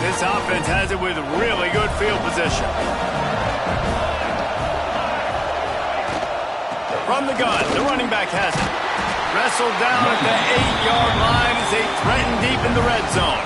This offense has it with really good field position. From the gun, the running back has it. Wrestled down at the 8-yard line as they threaten deep in the red zone.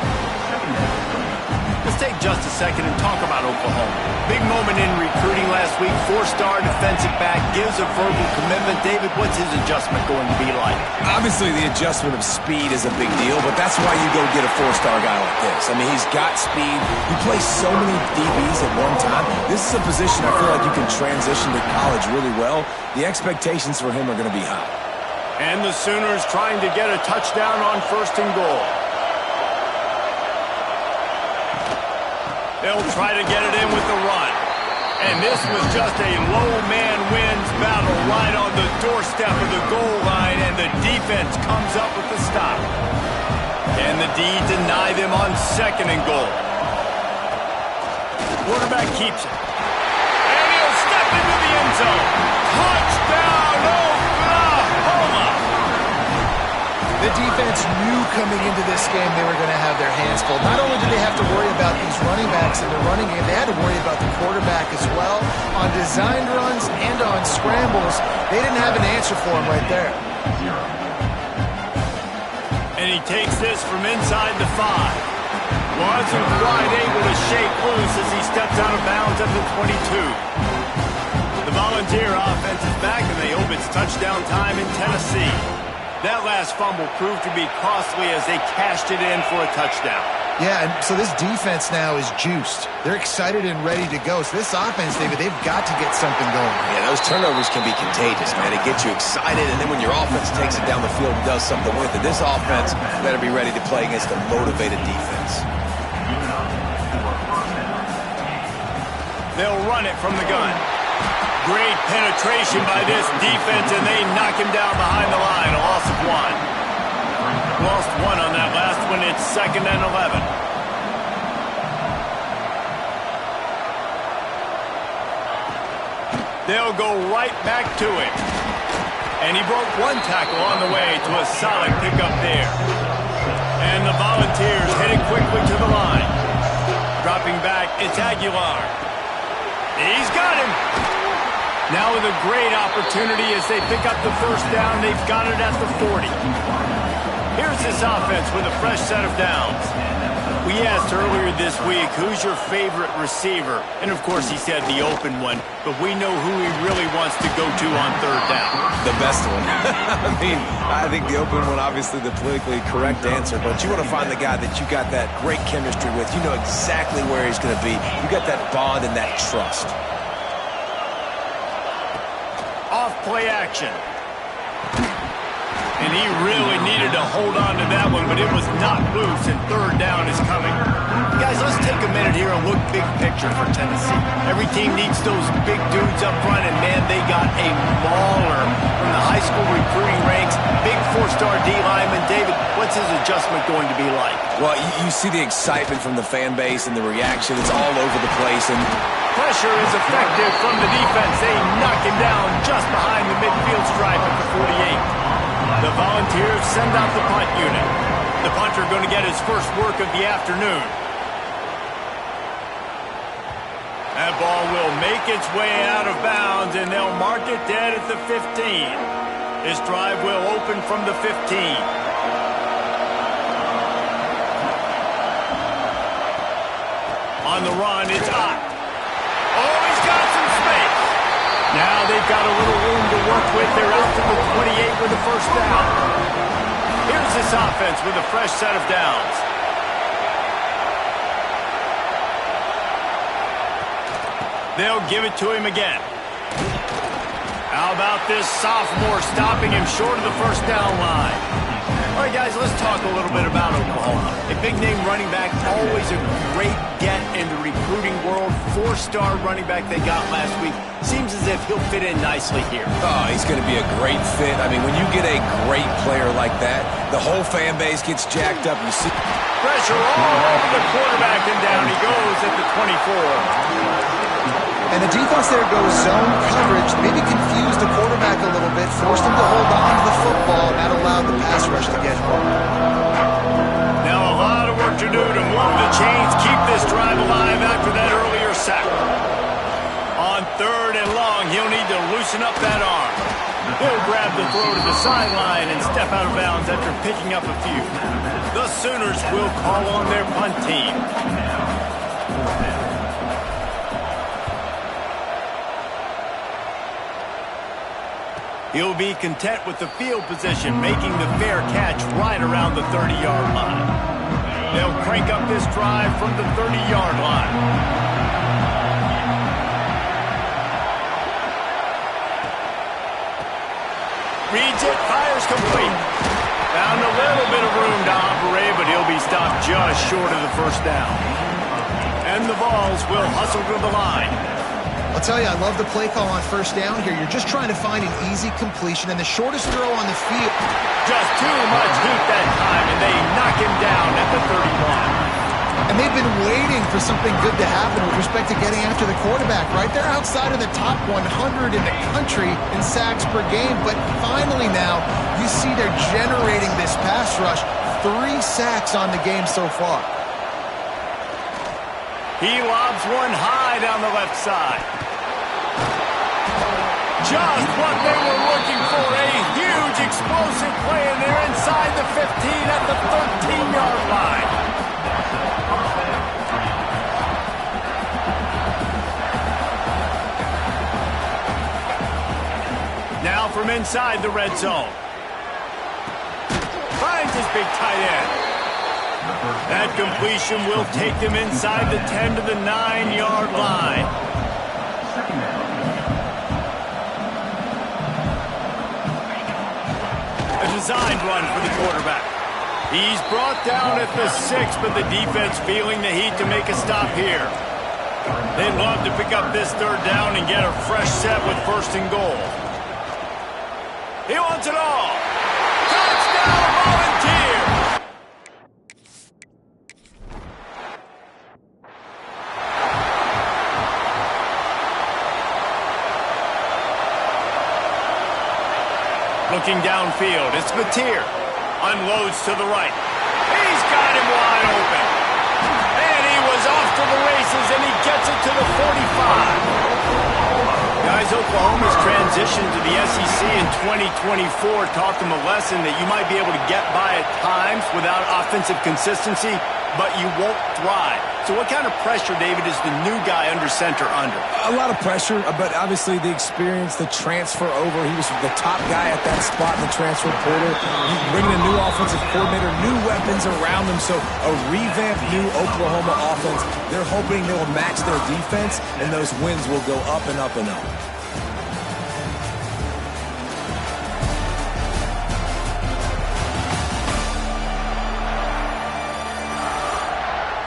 Let's take just a second and talk about Oklahoma. Big moment in recruiting last week. 4-star defensive back gives a verbal commitment. David, what's his adjustment going to be like? Obviously, the adjustment of speed is a big deal, but that's why you go get a 4-star guy like this. I mean, he's got speed. He plays so many DBs at one time. This is a position I feel like you can transition to college really well. The expectations for him are going to be high. And the Sooners trying to get a touchdown on 1st and goal. They'll try to get it in with the run. And this was just a low man wins battle right on the doorstep of the goal line, and the defense comes up with the stop. Can the D deny them on 2nd and goal? Quarterback keeps it. And he'll step into the end zone. Touchdown, Oklahoma! The defense knew coming into this game they were going to have their hands full. Not only did they have to worry about these running backs in the running game, they had to worry about the quarterback as well. On designed runs and on scrambles, they didn't have an answer for him right there. And he takes this from inside the 5. Wasn't quite able to shake loose as he steps out of bounds at the 22. The Volunteer offense is back, and they hope it's touchdown time in Tennessee. That last fumble proved to be costly as they cashed it in for a touchdown. Yeah, and so this defense now is juiced. They're excited and ready to go. So this offense, David, they've got to get something going. Yeah, those turnovers can be contagious, man. It gets you excited, and then when your offense takes it down the field and does something with it, this offense better be ready to play against a motivated defense. They'll run it from the gun. Great penetration by this defense, and they knock him down behind the line. A loss of 1. Lost 1 on that last one. It's 2nd and 11. They'll go right back to him. And he broke 1 tackle on the way to a solid pickup there. And the Volunteers headed quickly to the line. Dropping back, it's Aguilar. He's got him. Now with a great opportunity as they pick up the 1st down. They've got it at the 40. Here's this offense with a fresh set of downs. We asked earlier this week, who's your favorite receiver? And, of course, he said the open one. But we know who he really wants to go to on 3rd down. The best one. I mean, I think the open one, obviously the politically correct answer. But you want to find the guy that you got that great chemistry with. You know exactly where he's going to be. You got that bond and that trust. Off-play action. And he really needed to hold on to that one, but it was knocked loose, and 3rd down is coming. Guys, let's take a minute here and look big picture for Tennessee. Every team needs those big dudes up front, and, man, they got a mauler from the high school recruiting ranks. Big 4-star D lineman. David, what's his adjustment going to be like? Well, you see the excitement from the fan base and the reaction. It's all over the place, and pressure is effective from the defense. They knock him down just behind the midfield stripe at the 48. The Volunteers send out the punt unit. The punter going to get his first work of the afternoon. That ball will make its way out of bounds, and they'll mark it dead at the 15. This drive will open from the 15. On the run, it's Ott. Oh, he's got some space. Now they've got a little room to work with. They're out to the 28 with the 1st down. Here's this offense with a fresh set of downs. They'll give it to him again. How about this sophomore stopping him short of the 1st down line? All right, guys, let's talk a little bit about Oklahoma. A big-name running back, always a great get in the recruiting world. 4-star running back they got last week. Seems as if he'll fit in nicely here. Oh, he's going to be a great fit. I mean, when you get a great player like that, the whole fan base gets jacked up. You see pressure all over the quarterback, and down he goes at the 24. And the defense there goes zone coverage, maybe confused the quarterback a little bit, forced him to hold on to the football, and that allowed the pass rush to get home. Now a lot of work to do to move the chains, keep this loosen up that arm. He'll grab the throw to the sideline and step out of bounds after picking up a few. The Sooners will call on their punt team. He'll be content with the field position, making the fair catch right around the 30-yard line. They'll crank up this drive from the 30-yard line. Reads it, fires complete. Found a little bit of room to operate, but he'll be stopped just short of the first down. And the Vols will hustle to the line. I'll tell you, I love the play call on first down here. You're just trying to find an easy completion and the shortest throw on the field. Just too much heat that time, and they knock him down at the 31. And they've been waiting for something good to happen with respect to getting after the quarterback, right? They're outside of the top 100 in the country in sacks per game, but finally now you see they're generating this pass rush. 3 sacks on the game so far. He lobs one high down the left side. Just what they were looking for, a huge explosive play, and they're inside the 15 at the 13-yard line. Now from inside the red zone. Finds his big tight end. That completion will take them inside the 10 to the 9-yard line. A designed run for the quarterback. He's brought down at the 6, but the defense feeling the heat to make a stop here. They'd love to pick up this third down and get a fresh set with first and goal. He wants it all. Touchdown, Volunteer! Looking downfield, it's Volunteer. Unloads to the right. He's got him wide open. And he was off to the races, and he gets it to the 45. Guys, Oklahoma's transition to the SEC in 2024 taught them a lesson that you might be able to get by at times without offensive consistency, but you won't thrive. So what kind of pressure, David, is the new guy under center under? A lot of pressure, but obviously the experience, the transfer over. He was the top guy at that spot in the transfer portal. You bring in a new offensive coordinator, new weapons around him, so a revamped new Oklahoma offense. They're hoping they will match their defense, and those wins will go up and up and up.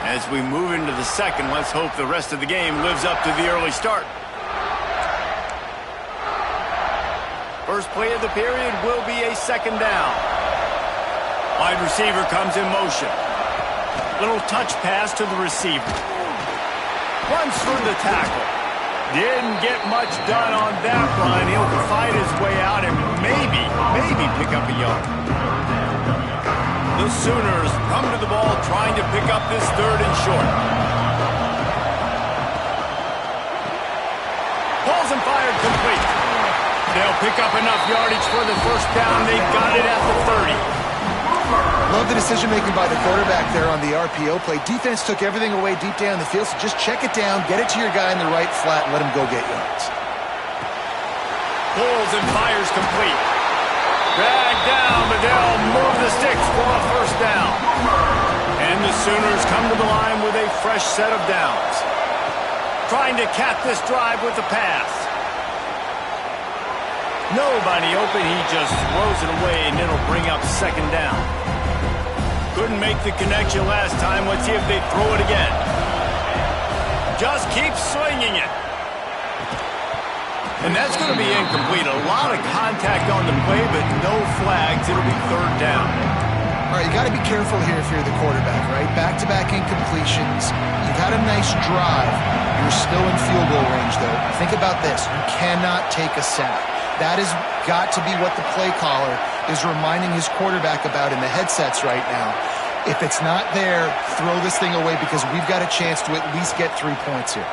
As we move into the second, let's hope the rest of the game lives up to the early start. First play of the period will be a second down. Wide receiver comes in motion. Little touch pass to the receiver. Runs through the tackle. Didn't get much done on that run. He'll fight his way out and maybe pick up a yard. The Sooners come to the ball trying to pick up this third and short. Pulls and fired complete. They'll pick up enough yardage for the first down. They've got it at the 30. Love the decision-making by the quarterback there on the RPO play. Defense took everything away deep down the field, so just check it down, get it to your guy in the right flat, and let him go get yards. Pulls and fires complete. Dragged down, but they'll move the sticks for a first down. And the Sooners come to the line with a fresh set of downs. Trying to cap this drive with the pass. Nobody open, he just throws it away, and it'll bring up second down. Couldn't make the connection last time. Let's see if they throw it again. Just keep swinging it. And that's going to be incomplete. A lot of contact on the play, but no flags. It'll be third down. All right, you got to be careful here if you're the quarterback, right? Back-to-back incompletions. You've had a nice drive. You're still in field goal range, though. Think about this. You cannot take a sack. That has got to be what the play caller is reminding his quarterback about in the headsets right now. If it's not there, throw this thing away because we've got a chance to at least get 3 points here.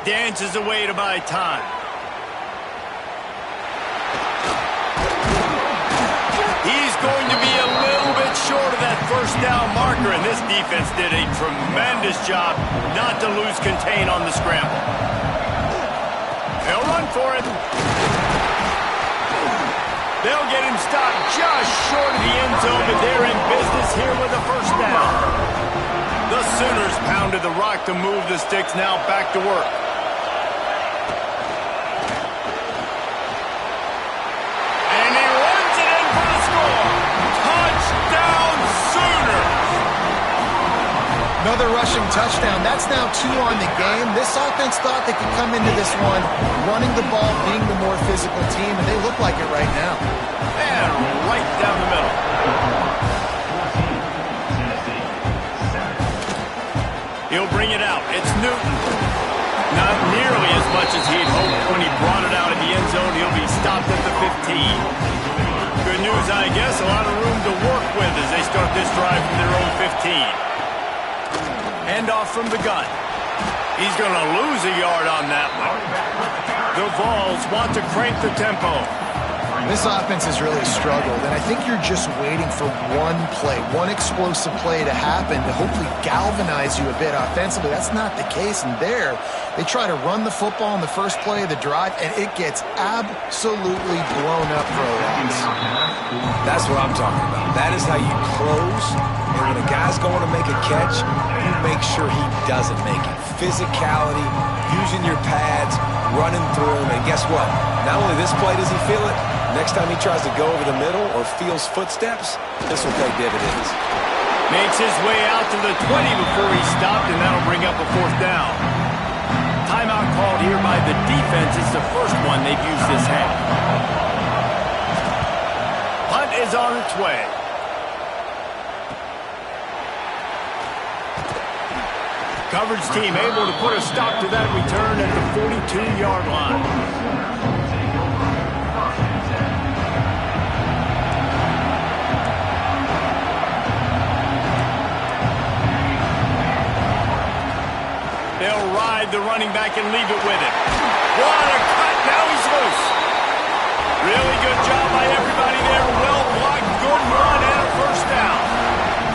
Dances away to buy time. He's going to be a little bit short of that first down marker, and this defense did a tremendous job not to lose contain on the scramble. They'll run for it. They'll get him stopped just short of the end zone, but they're in business here with a first down. The Sooners pounded the rock to move the sticks, now back to work. And he runs it in for the score. Touchdown, Sooners! Another rushing touchdown. That's now 2 on the game. This offense thought they could come into this one running the ball, being the more physical team, and they look like it right now. And right down the middle. He'll bring it out. It's Newton. Not nearly as much as he'd hoped when he brought it out in the end zone. He'll be stopped at the 15. Good news, I guess. A lot of room to work with as they start this drive from their own 15. Handoff from the gun. He's going to lose a yard on that one. The Vols want to crank the tempo. This offense has really struggled, and I think you're just waiting for one play, one explosive play to happen to hopefully galvanize you a bit offensively. That's not the case, and there they try to run the football in the first play of the drive, and it gets absolutely blown up for a loss. That's what I'm talking about. That is how you close, and when a guy's going to make a catch, you make sure he doesn't make it. Physicality, using your pads, running through him, and guess what? Not only this play does he feel it, next time he tries to go over the middle or feels footsteps, this will pay dividends. Makes his way out to the 20 before he's stopped, and that'll bring up a fourth down. Timeout called here by the defense. It's the first one they've used this half. Punt is on its way. Coverage team able to put a stop to that return at the 42-yard line. They'll ride the running back and leave it with him. What a cut. Now he's loose. Really good job by everybody there. Well blocked, good run, and a first down.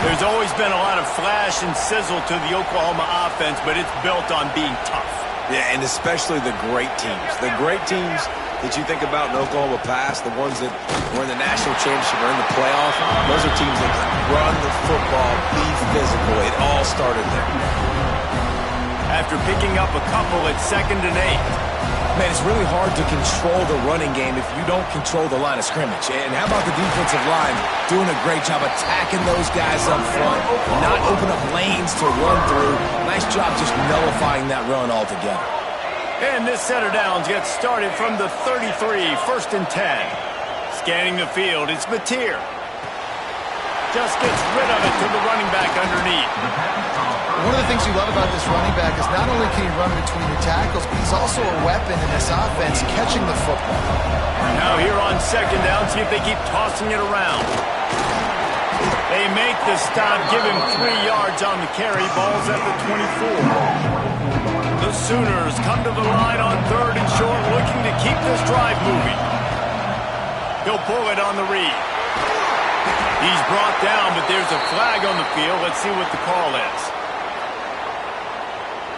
There's always been a lot of flash and sizzle to the Oklahoma offense, but it's built on being tough. Yeah, and especially the great teams. The great teams that you think about in Oklahoma past, the ones that were in the national championship or in the playoff, those are teams that run the football, be physical. It all started there. After picking up a couple at 2nd and 8. Man, it's really hard to control the running game if you don't control the line of scrimmage. And how about the defensive line doing a great job attacking those guys up front, not open up lanes to run through. Nice job just nullifying that run altogether. And this set of downs gets started from the 33, 1st and 10. Scanning the field, it's Mateer. Just gets rid of it to the running back underneath. One of the things you love about this running back is not only can he run between your tackles, but he's also a weapon in this offense catching the football. Now here on 2nd down, see if they keep tossing it around. They make the stop, give him 3 yards on the carry. Ball's at the 24. The Sooners come to the line on 3rd and short, looking to keep this drive moving. He'll pull it on the read. He's brought down, but there's a flag on the field. Let's see what the call is.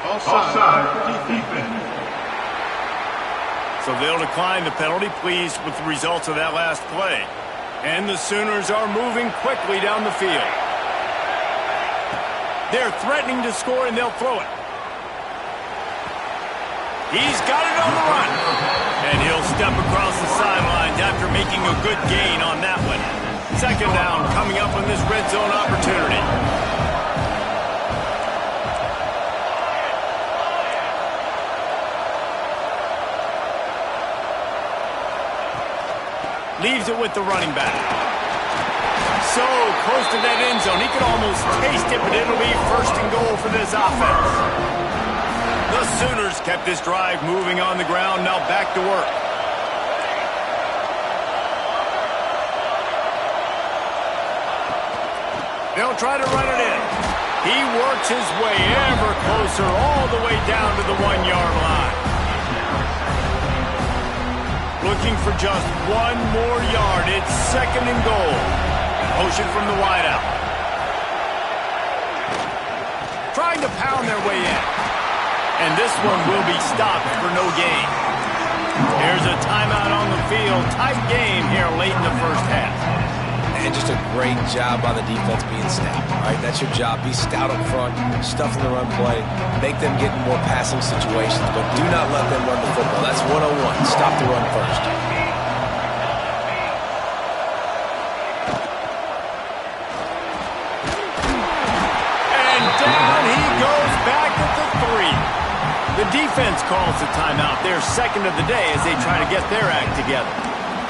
Offside, defense. So they'll decline the penalty, pleased with the results of that last play. And the Sooners are moving quickly down the field. They're threatening to score, and they'll throw it. He's got it on the run. And he'll step across the sidelines after making a good gain on that one. 2nd down coming up on this red zone opportunity. Leaves it with the running back. So close to that end zone. He could almost taste it, but it'll be 1st and goal for this offense. The Sooners kept this drive moving on the ground. Now back to work. They'll try to run it in. He works his way ever closer all the way down to the 1-yard line. looking for just one more yard. It's 2nd and goal. Motion from the wideout. Trying to pound their way in. And this one will be stopped for no gain. Here's a timeout on the field. Tight game here late in the first half. And just a great job by the defense being stout. All right, that's your job. Be stout up front, stuff in the run play, make them get in more passing situations, but do not let them run the football. That's 101. Stop the run first. And down he goes back at the 3. The defense calls the timeout. Their 2nd of the day as they try to get their act together.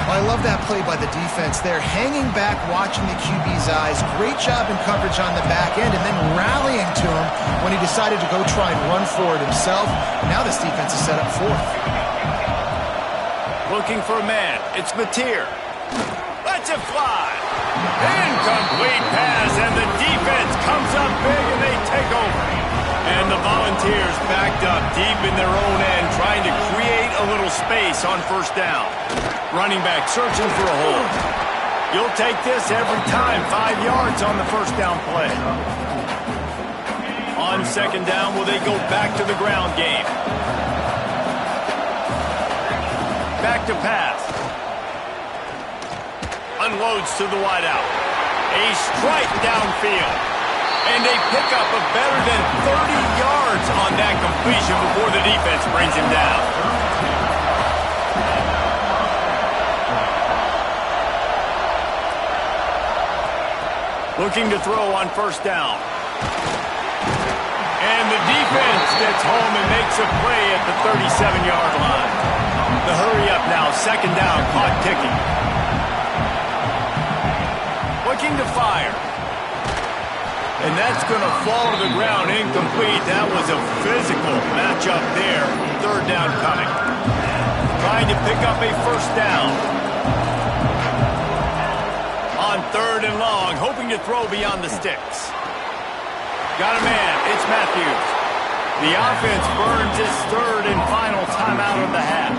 Well, I love that play by the defense there. Hanging back, watching the QB's eyes. Great job in coverage on the back end, and then rallying to him when he decided to go try and run for it himself. Now this defense is set up 4th. Looking for a man. It's Mateer. Lets it fly. Incomplete pass, and the defense comes up big, and they take over. And the Volunteers backed up deep in their own end, trying to create a little space on 1st down. Running back searching for a hole. You'll take this every time. 5 yards on the 1st down play. On 2nd down, will they go back to the ground game? Back to pass. Unloads to the wideout. A strike downfield. And they pick up a better than 30 yards on that completion before the defense brings him down. Looking to throw on 1st down. And the defense gets home and makes a play at the 37-yard line. The hurry up now, 2nd down, clock ticking. Looking to fire. And that's going to fall to the ground incomplete. That was a physical matchup there. 3rd down coming. Trying to pick up a 1st down. On 3rd and long, hoping to throw beyond the sticks. Got a man. It's Matthews. The offense burns its 3rd and final timeout of the half.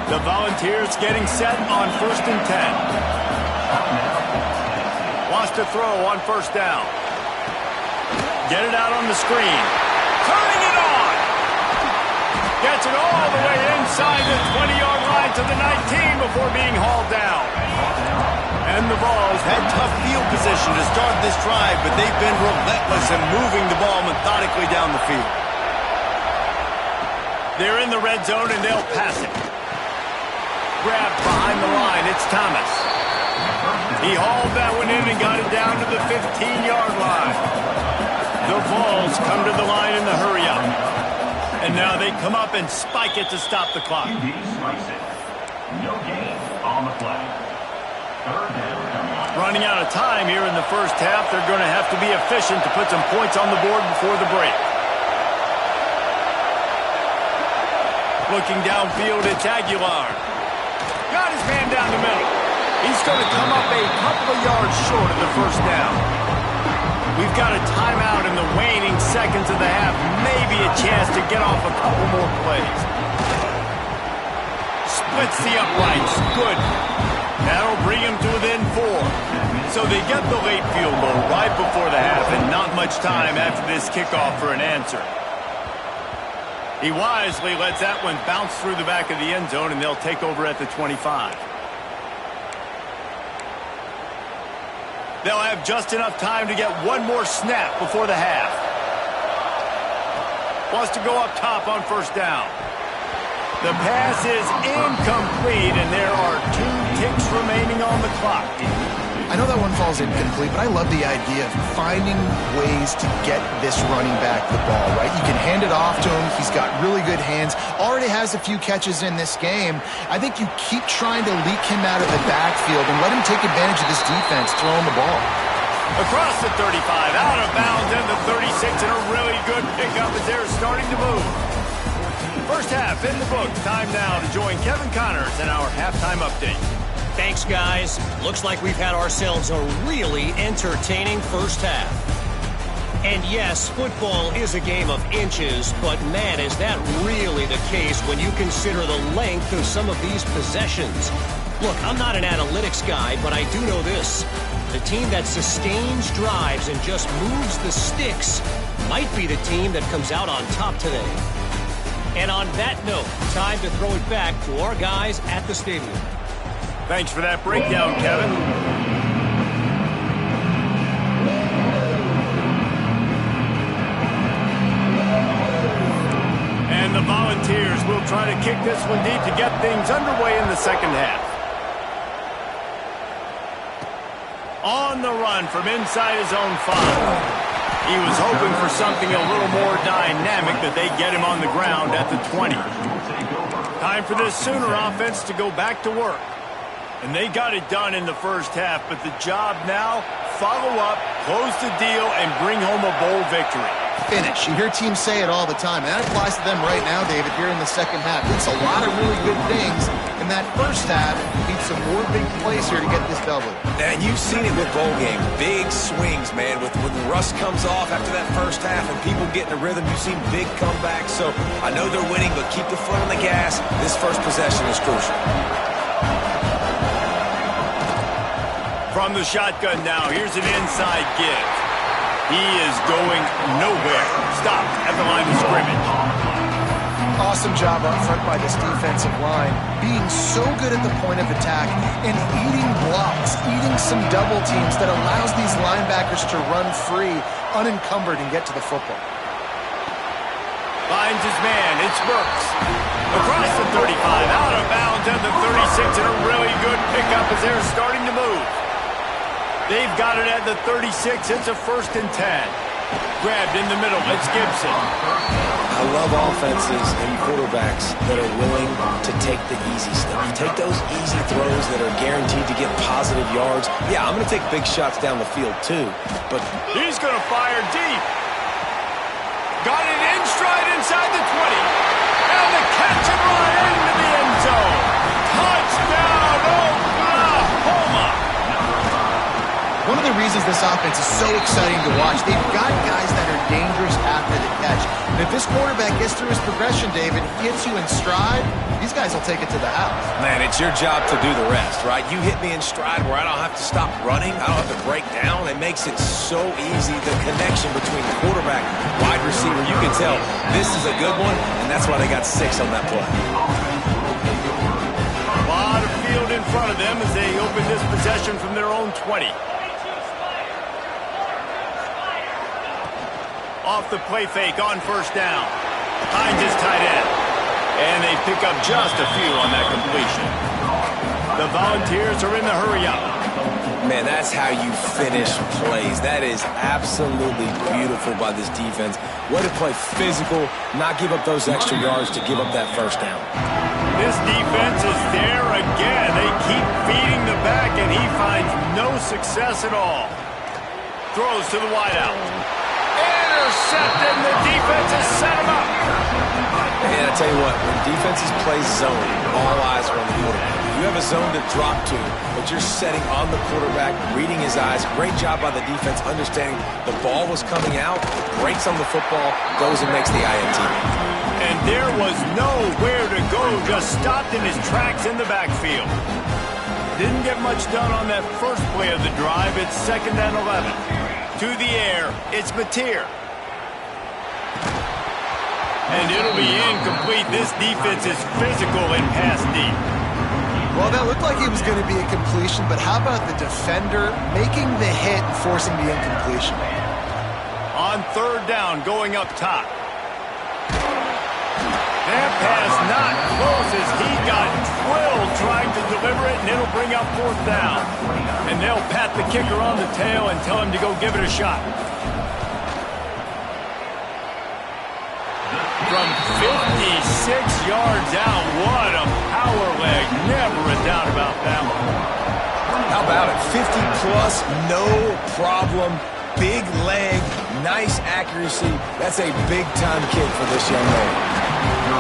The Volunteers getting set on 1st and 10. Wants to throw on 1st down. Get it out on the screen. Turning it on. Gets it all the way inside the 20-yard line to the 19 before being hauled down. And the Vols had tough field position to start this drive, but they've been relentless in moving the ball methodically down the field. They're in the red zone, and they'll pass it. Grabbed behind the line. It's Thomas. He hauled that one in and got it down to the 15-yard line. The Vols come to the line in the hurry-up. And now they come up and spike it to stop the clock. QB spikes it. No gain on the play. 3rd down. Running out of time here in the first half. They're going to have to be efficient to put some points on the board before the break. Looking downfield, it's Aguilar. Got his man down the middle. He's going to come up a couple of yards short of the 1st down. We've got a timeout in the waning seconds of the half. Maybe a chance to get off a couple more plays. Splits the uprights. Good. That'll bring him to within 4. So they get the late field goal right before the half, and not much time after this kickoff for an answer. He wisely lets that one bounce through the back of the end zone, and they'll take over at the 25. They'll have just enough time to get one more snap before the half. Wants to go up top on 1st down. The pass is incomplete, and there are 2 ticks remaining on the clock. I know that one falls incomplete, but I love the idea of finding ways to get this running back the ball, right? You can hand it off to him. He's got really good hands. Already has a few catches in this game. I think you keep trying to leak him out of the backfield and let him take advantage of this defense throwing the ball. Across the 35, out of bounds, and the 36, and a really good pickup as they're starting to move. First half in the books. Time now to join Kevin Connors in our halftime update. Thanks, guys. Looks like we've had ourselves a really entertaining first half. And yes, football is a game of inches, but man, is that really the case when you consider the length of some of these possessions. Look, I'm not an analytics guy, but I do know this. The team that sustains drives and just moves the sticks might be the team that comes out on top today. And on that note, time to throw it back to our guys at the stadium. Thanks for that breakdown, Kevin. And the Volunteers will try to kick this one deep to get things underway in the second half. On the run from inside his own 5. He was hoping for something a little more dynamic, that they get him on the ground at the 20. Time for this Sooner offense to go back to work. And they got it done in the first half, but the job now, follow up, close the deal, and bring home a bowl victory. Finish. You hear teams say it all the time, and that applies to them right now, David, here in the second half. It's a lot of really good things in that first half. Need some more big plays here to get this double. And you've seen it with bowl games. Big swings, man. When the rust comes off after that first half and people get in a rhythm, you've seen big comebacks. So I know they're winning, but keep the foot on the gas. This first possession is crucial. From the shotgun now, here's an inside give. He is going nowhere. Stopped at the line of scrimmage. Awesome job up front by this defensive line, being so good at the point of attack and eating blocks, eating some double teams that allows these linebackers to run free, unencumbered, and get to the football. Finds his man. It's Burks. Across the 35, out of bounds at the 36, and a really good pickup as they're starting to move. They've got it at the 36. It's a 1st and 10. Grabbed in the middle. It's Gibson. I love offenses and quarterbacks that are willing to take the easy stuff. Take those easy throws that are guaranteed to get positive yards. Yeah, I'm going to take big shots down the field too, but he's going to fire deep. Got it in stride inside the 20. And the catch and run into the end zone. Touchdown, Oklahoma. One of the reasons this offense is so exciting to watch, they've got guys that are dangerous after the catch. And if this quarterback gets through his progression, David, gets you in stride, these guys will take it to the house. man, it's your job to do the rest, right? You hit me in stride where I don't have to stop running. I don't have to break down. It makes it so easy, the connection between quarterback, wide receiver. You can tell this is a good one, and that's why they got 6 on that play. A lot of field in front of them as they open this possession from their own 20. Off the play fake on 1st down. Hines is tight end. And they pick up just a few on that completion. The Volunteers are in the hurry up. Man, that's how you finish plays. That is absolutely beautiful by this defense. Way to play physical, not give up those extra yards to give up that 1st down. This defense is there again. They keep feeding the back, and he finds no success at all. Throws to the wideout. Intercepted, and the defense has set him up. And I tell you what, when defenses play zone, all eyes are on the quarterback. You have a zone to drop to, but you're setting on the quarterback, reading his eyes. Great job by the defense, understanding the ball was coming out, breaks on the football, goes and makes the INT. And there was nowhere to go, just stopped in his tracks in the backfield. Didn't get much done on that first play of the drive. It's 2nd and 11. To the air, it's Mateer. And it'll be incomplete. This defense is physical and pass deep. Well, that looked like it was going to be a completion, but how about the defender making the hit and forcing the incompletion? On 3rd down, going up top. That pass not close as he got drilled trying to deliver it, and it'll bring up 4th down. And they'll pat the kicker on the tail and tell him to go give it a shot. From 56 yards out, what a power leg. Never a doubt about that one. How about it? 50-plus, no problem. Big leg, nice accuracy. That's a big-time kick for this young man.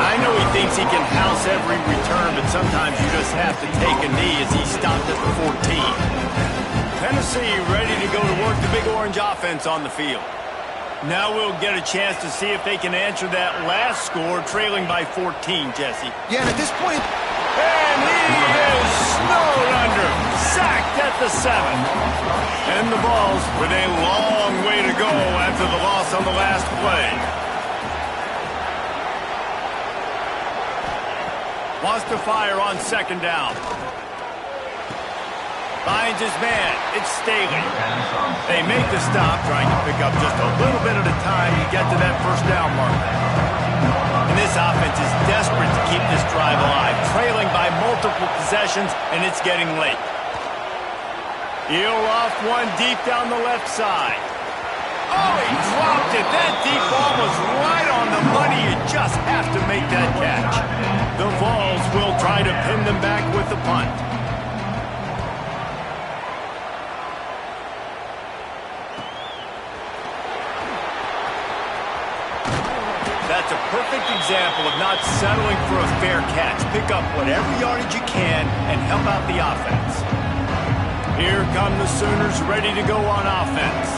I know he thinks he can house every return, but sometimes you just have to take a knee as he stopped at the 14. Tennessee ready to go to work the Big Orange offense on the field. Now we'll get a chance to see if they can answer that last score, trailing by 14, Jesse. Yeah, and at this point... And he is snowed under, sacked at the 7. And the Vols with a long way to go after the loss on the last play. Wants to fire on 2nd down. Finds his man. It's Staley. They make the stop, trying to pick up just a little bit at a time to get to that 1st down mark. And this offense is desperate to keep this drive alive, trailing by multiple possessions, and it's getting late. He'll off one deep down the left side. Oh, he dropped it. That deep ball was right on the money. You just have to make that catch. The Vols will try to pin them back with the punt. That's a perfect example of not settling for a fair catch. Pick up whatever yardage you can and help out the offense. Here come the Sooners ready to go on offense.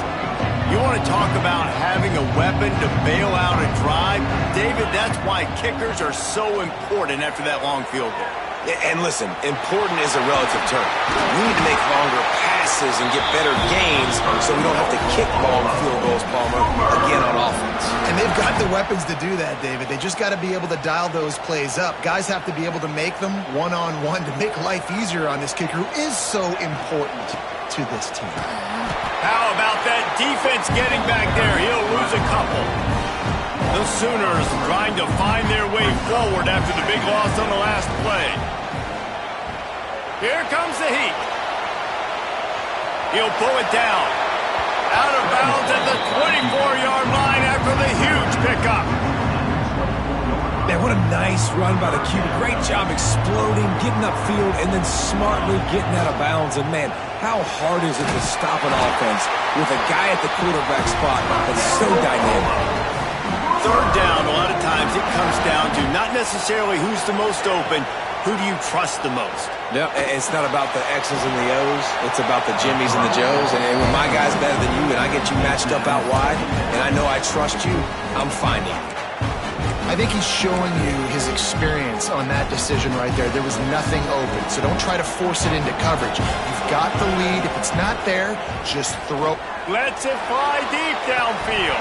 You want to talk about having a weapon to bail out a drive? David, that's why kickers are so important after that long field goal. And listen, important is a relative term. We need to make longer passes and get better gains so we don't have to kick long field goals, Palmer, again on offense. And they've got the weapons to do that, David. They just got to be able to dial those plays up. Guys have to be able to make them one-on-one to make life easier on this kicker who is so important to this team. How about that defense getting back there? He'll lose a couple. The Sooners trying to find their way forward after the big loss on the last play. Here comes the heat. He'll pull it down. Out of bounds at the 24-yard line after the huge pickup. Man, what a nice run by the QB. Great job exploding, getting upfield, and then smartly getting out of bounds. And, man, how hard is it to stop an offense with a guy at the quarterback spot that's so dynamic? 3rd down, a lot of times it comes down to not necessarily who's the most open, who do you trust the most? No, it's not about the X's and the O's. It's about the Jimmies and the Joes. And when my guy's better than you and I get you matched up out wide and I know I trust you, I'm finding you. I think he's showing you his experience on that decision right there. There was nothing open, so don't try to force it into coverage. You've got the lead. If it's not there, just throw. Lets it fly deep downfield.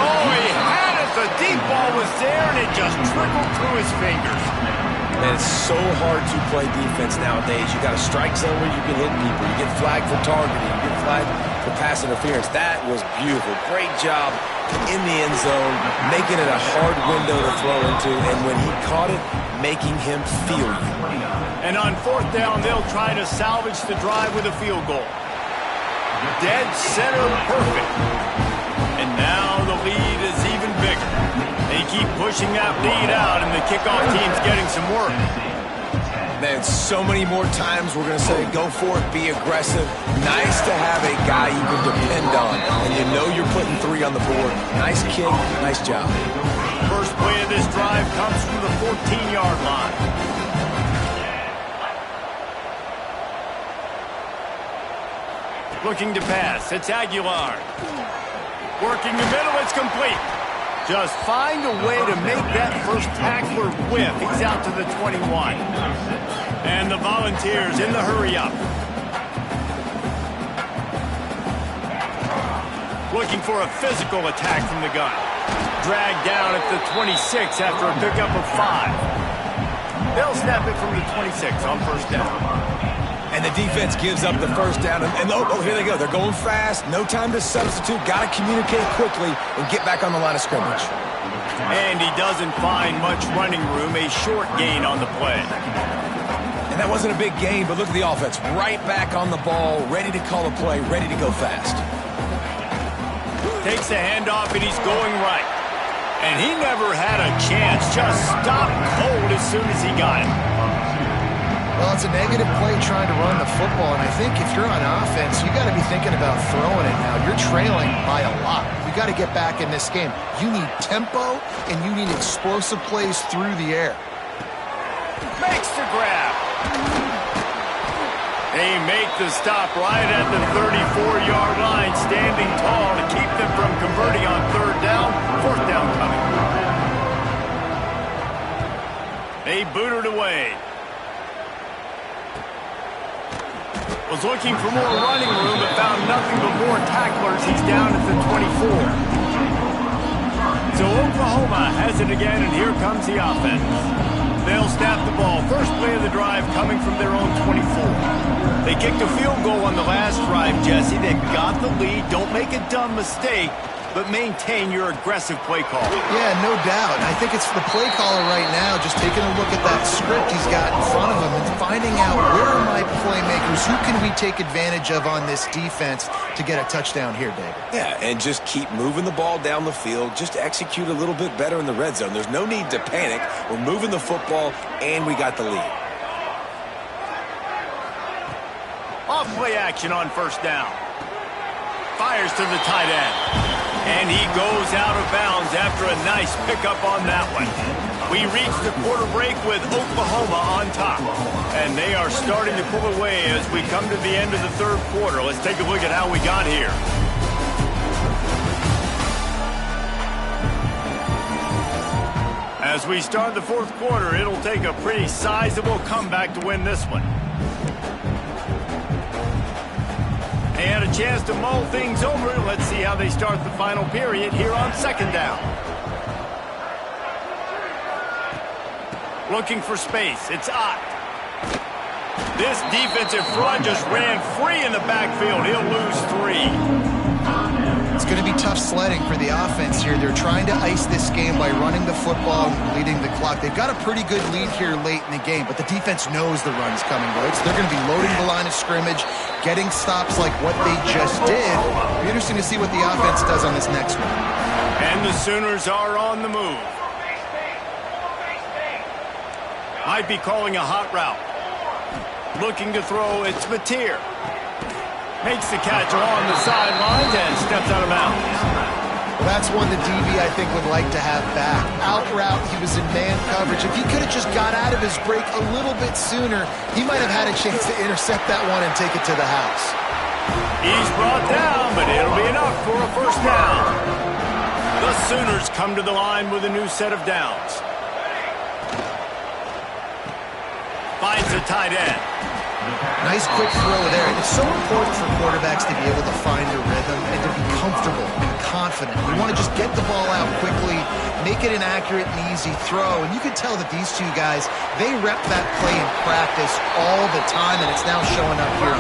Oh, he had it. The deep ball was there, and it just trickled through his fingers. Man, it's so hard to play defense nowadays. You got a strike zone where you can hit people. You get flagged for targeting. You get flagged for pass interference. That was beautiful. Great job in the end zone, making it a hard window to throw into, and when he caught it, making him feel you. And on 4th down, they'll try to salvage the drive with a field goal. Dead center perfect. And now the lead is even bigger. They keep pushing that lead out, and the kickoff team's getting some work. Man, so many more times we're going to say, go for it, be aggressive. Nice to have a guy you can depend on, and you know you're putting 3 on the board. Nice kick, nice job. First play of this drive comes from the 14-yard line. Looking to pass, it's Aguilar. Working the middle, it's complete. Just find a way to make that first tackler whiff. He's out to the 21. And the Volunteers in the hurry-up. Looking for a physical attack from the gun. Dragged down at the 26 after a pickup of 5. They'll snap it from the 26 on 1st down. And the defense gives up the 1st down. And oh, here they go. They're going fast. No time to substitute. Got to communicate quickly and get back on the line of scrimmage. And he doesn't find much running room. A short gain on the play. And that wasn't a big gain, but look at the offense. Right back on the ball, ready to call a play, ready to go fast. Takes the handoff, and he's going right. And he never had a chance. Just stopped cold as soon as he got it. Well, it's a negative play trying to run the football, and I think if you're on offense, you got to be thinking about throwing it now. You're trailing by a lot. You got to get back in this game. You need tempo, and you need explosive plays through the air. Makes the grab. They make the stop right at the 34-yard line, standing tall to keep them from converting on third down. Fourth down coming. They boot it away. Was looking for more running room, but found nothing but more tacklers. He's down at the 24. So Oklahoma has it again, and here comes the offense. They'll snap the ball. First play of the drive coming from their own 24. They kicked a field goal on the last drive, Jesse. They've got the lead. Don't make a dumb mistake, but maintain your aggressive play call. Yeah, no doubt. I think it's the play caller right now just taking a look at that script he's got in front of him and finding out where are my playmakers, who can we take advantage of on this defense to get a touchdown here, David. Yeah, and just keep moving the ball down the field. Just execute a little bit better in the red zone. There's no need to panic. We're moving the football, and we got the lead. Off play action on first down. Fires to the tight end. And he goes out of bounds after a nice pickup on that one. We reach the quarter break with Oklahoma on top. And they are starting to pull away as we come to the end of the third quarter. Let's take a look at how we got here. As we start the fourth quarter, it'll take a pretty sizable comeback to win this one. They had a chance to mull things over. Let's see how they start the final period here on second down. Looking for space. It's Ott. This defensive front just ran free in the backfield. He'll lose 3. It's going to be tough sledding for the offense here. They're trying to ice this game by running the football and leading the clock. They've got a pretty good lead here late in the game, but the defense knows the run's coming, right? So they're going to be loading the line of scrimmage, getting stops like what they just did. It'll be interesting to see what the offense does on this next one. And the Sooners are on the move. Might be calling a hot route. Looking to throw, it's Mateer. Makes the catch along the sidelines and steps out of bounds. Well, that's one the DB, I think, would like to have back. Out route, he was in man coverage. If he could have just got out of his break a little bit sooner, he might have had a chance to intercept that one and take it to the house. He's brought down, but it'll be enough for a first down. The Sooners come to the line with a new set of downs. Finds the tight end. Nice quick throw there. It's so important for quarterbacks to be able to find a rhythm and to be comfortable and confident. You want to just get the ball out quickly, make it an accurate and easy throw. And you can tell that these two guys, they rep that play in practice all the time, and it's now showing up here.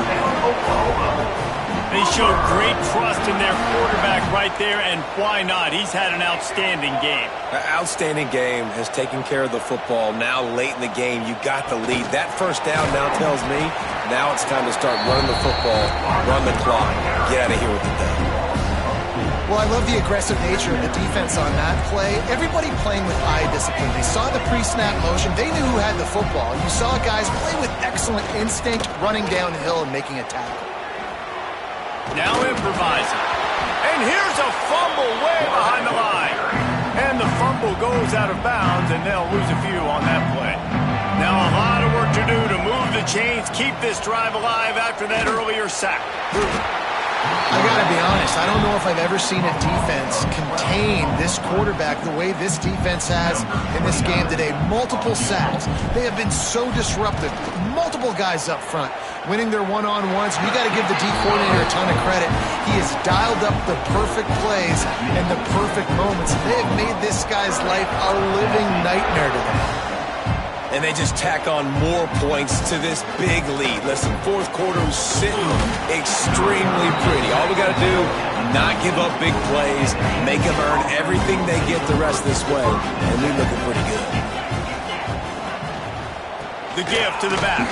They showed great trust in their quarterback right there, and why not? He's had an outstanding game. Outstanding game, has taken care of the football. Now late in the game, you got the lead. That first down now tells me now it's time to start running the football, run the clock, get out of here with the dub. Well, I love the aggressive nature of the defense on that play. Everybody playing with eye discipline. They saw the pre-snap motion. They knew who had the football. You saw guys play with excellent instinct, running downhill and making a tackle. Now improvising. And here's a fumble way behind the line. And the fumble goes out of bounds, and they'll lose a few on that play. Now a lot of work to do to move the chains, keep this drive alive after that earlier sack. I got to be honest, I don't know if I've ever seen a defense contain this quarterback the way this defense has in this game today. Multiple sacks. They have been so disruptive. Multiple guys up front winning their one-on-ones. You got to give the D coordinator a ton of credit. He has dialed up the perfect plays and the perfect moments. They have made this guy's life a living nightmare today. And they just tack on more points to this big lead. Listen, fourth quarter was sitting extremely pretty. All we got to do, not give up big plays, make them earn everything they get the rest of this way, and we're looking pretty good. The gift to the back.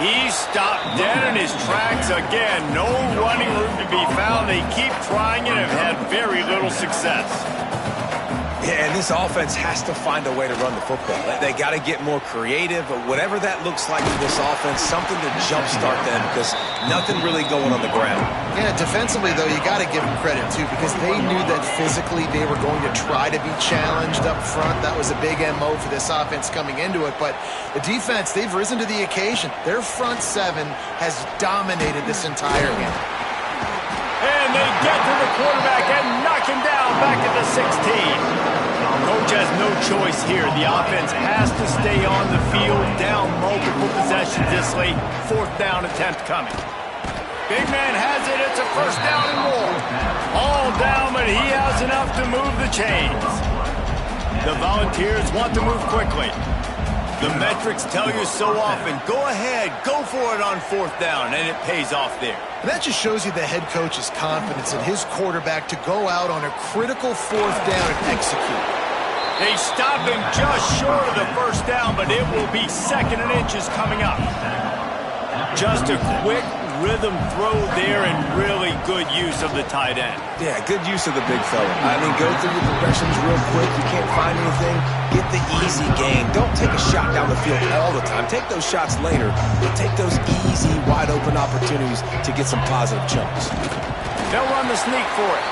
He's stopped dead in his tracks again. No running room to be found. They keep trying it and have had very little success. Yeah, and this offense has to find a way to run the football. They got to get more creative, but whatever that looks like for this offense, something to jumpstart them because nothing really going on the ground. Yeah, defensively, though, you got to give them credit, too, because they knew that physically they were going to try to be challenged up front. That was a big MO for this offense coming into it, but the defense, they've risen to the occasion. Their front seven has dominated this entire game. And they get to the quarterback and knock him down back at the 16. Coach has no choice here. The offense has to stay on the field, down multiple possessions this late. 4th down attempt coming. Big man has it. It's a 1st down and more. All down, but he has enough to move the chains. The Volunteers want to move quickly. The metrics tell you so often, go ahead, go for it on 4th down, and it pays off there. And that just shows you the head coach's confidence in his quarterback to go out on a critical 4th down and execute. They stop him just short of the 1st down, but it will be 2nd and inches coming up. Just a quick rhythm throw there and really good use of the tight end. Yeah, good use of the big fella. I mean, go through your progressions real quick. You can't find anything. Get the easy gain. Don't take a shot down the field all the time. Take those shots later, but take those easy, wide-open opportunities to get some positive chunks. They'll run the sneak for it.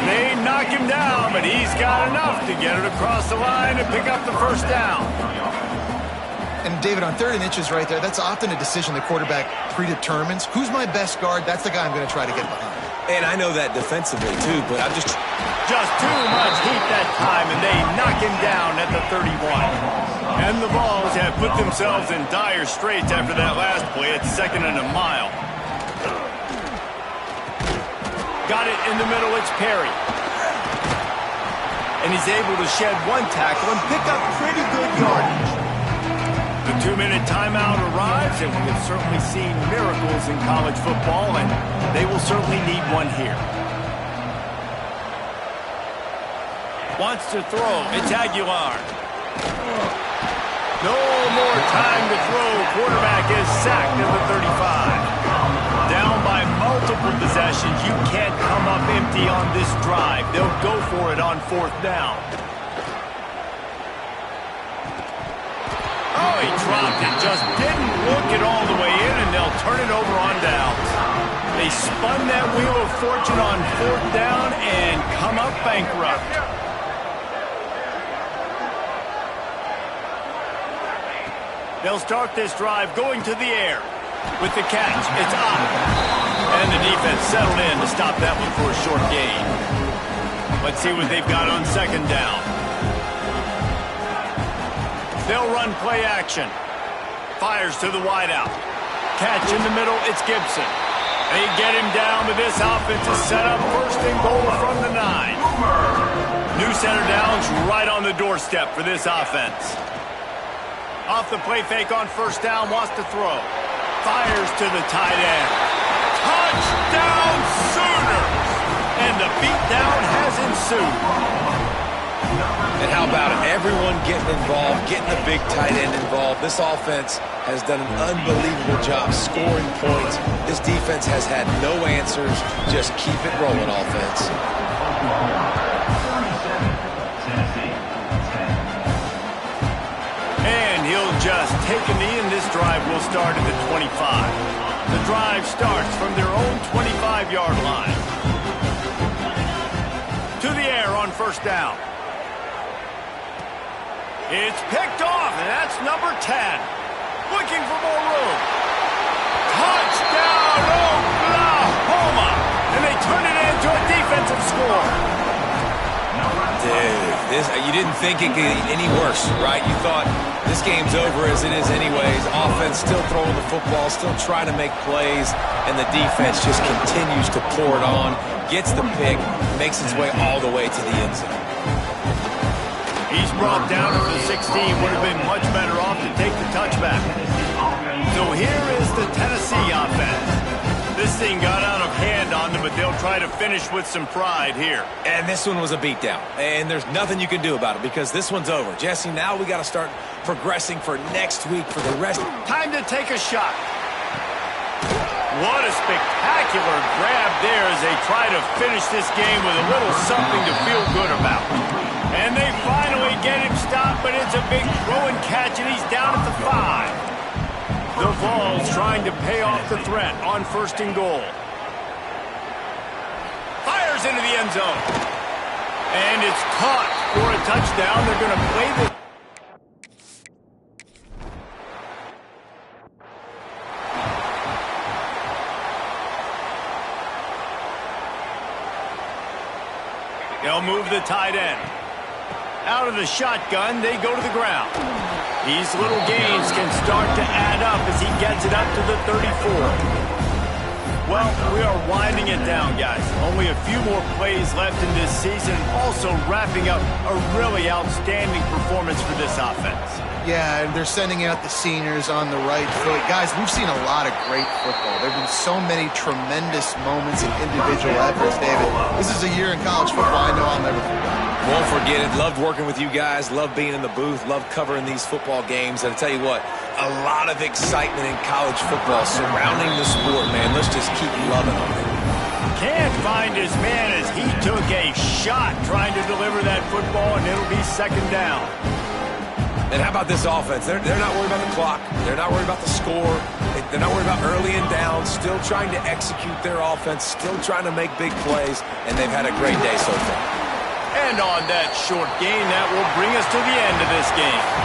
They knock him down, but he's got enough to get it across the line and pick up the 1st down. And, David, on 3rd and inches right there, that's often a decision the quarterback predetermines. Who's my best guard? That's the guy I'm going to try to get behind. And I know that defensively, too, but I'm just too much heat that time, and they knock him down at the 31. And the Vols have put themselves in dire straits after that last play. It's 2nd and a mile. Got it in the middle. It's Perry. And he's able to shed 1 tackle and pick up pretty good yardage. The 2-minute timeout arrives, and we have certainly seen miracles in college football, and they will certainly need one here. Wants to throw. It's Aguilar. No more time to throw. Quarterback is sacked at the 35. Down by multiple possessions. You can't come up empty on this drive. They'll go for it on 4th down. Oh, he dropped it. Just didn't look it all the way in, and they'll turn it over on downs. They spun that wheel of fortune on 4th down and come up bankrupt. They'll start this drive going to the air. With the catch, it's up. And the defense settled in to stop that one for a short gain. Let's see what they've got on 2nd down. They'll run play action. Fires to the wideout. Catch in the middle, it's Gibson. They get him down, but this offense is set up 1st and goal from the 9. New center downs right on the doorstep for this offense. Off the play fake on 1st down, wants to throw. Fires to the tight end. Touchdown Sooners! And the beatdown has ensued. And how about it? Everyone getting involved, getting the big tight end involved. This offense has done an unbelievable job scoring points. This defense has had no answers. Just keep it rolling, offense. And he'll just take a knee, and this drive will start at the 25. The drive starts from their own 25-yard line. To the air on 1st down. It's picked off, and that's number 10. Looking for more room. Touchdown, Oklahoma! And they turn it into a defensive score. Dude, you didn't think it could get any worse, right? You thought this game's over as it is anyways. Offense still throwing the football, still trying to make plays, and the defense just continues to pour it on, gets the pick, makes its way all the way to the end zone. He's brought down to the 16. Would have been much better off to take the touchback. So here is the Tennessee offense. This thing got out of hand on them, but they'll try to finish with some pride here. And this one was a beatdown. And there's nothing you can do about it because this one's over. Jesse, now we got to start progressing for next week for the rest. Time to take a shot. What a spectacular grab there as they try to finish this game with a little something to feel good about. and it's a big throw and catch, and he's down at the 5. The Vols trying to pay off the threat on 1st and goal. Fires into the end zone. And it's caught for a touchdown. They're going to play this. They'll move the tight end. Out of the shotgun, they go to the ground. These little gains can start to add up as he gets it up to the 34. Well, we are winding it down, guys. Only a few more plays left in this season. Also wrapping up a really outstanding performance for this offense. Yeah, and they're sending out the seniors on the right foot. Guys, we've seen a lot of great football. There have been so many tremendous moments and individual efforts, David. This is a year in college football I know I'll never forget. Won't forget it. Loved working with you guys. Loved being in the booth. Loved covering these football games. And I tell you what, a lot of excitement in college football surrounding the sport, man. Let's just keep loving on it. Can't find his man as he took a shot trying to deliver that football, and it'll be 2nd down. And how about this offense? They're not worried about the clock. They're not worried about the score. They're not worried about early and down. Still trying to execute their offense. Still trying to make big plays. And they've had a great day so far. And on that short gain, that will bring us to the end of this game.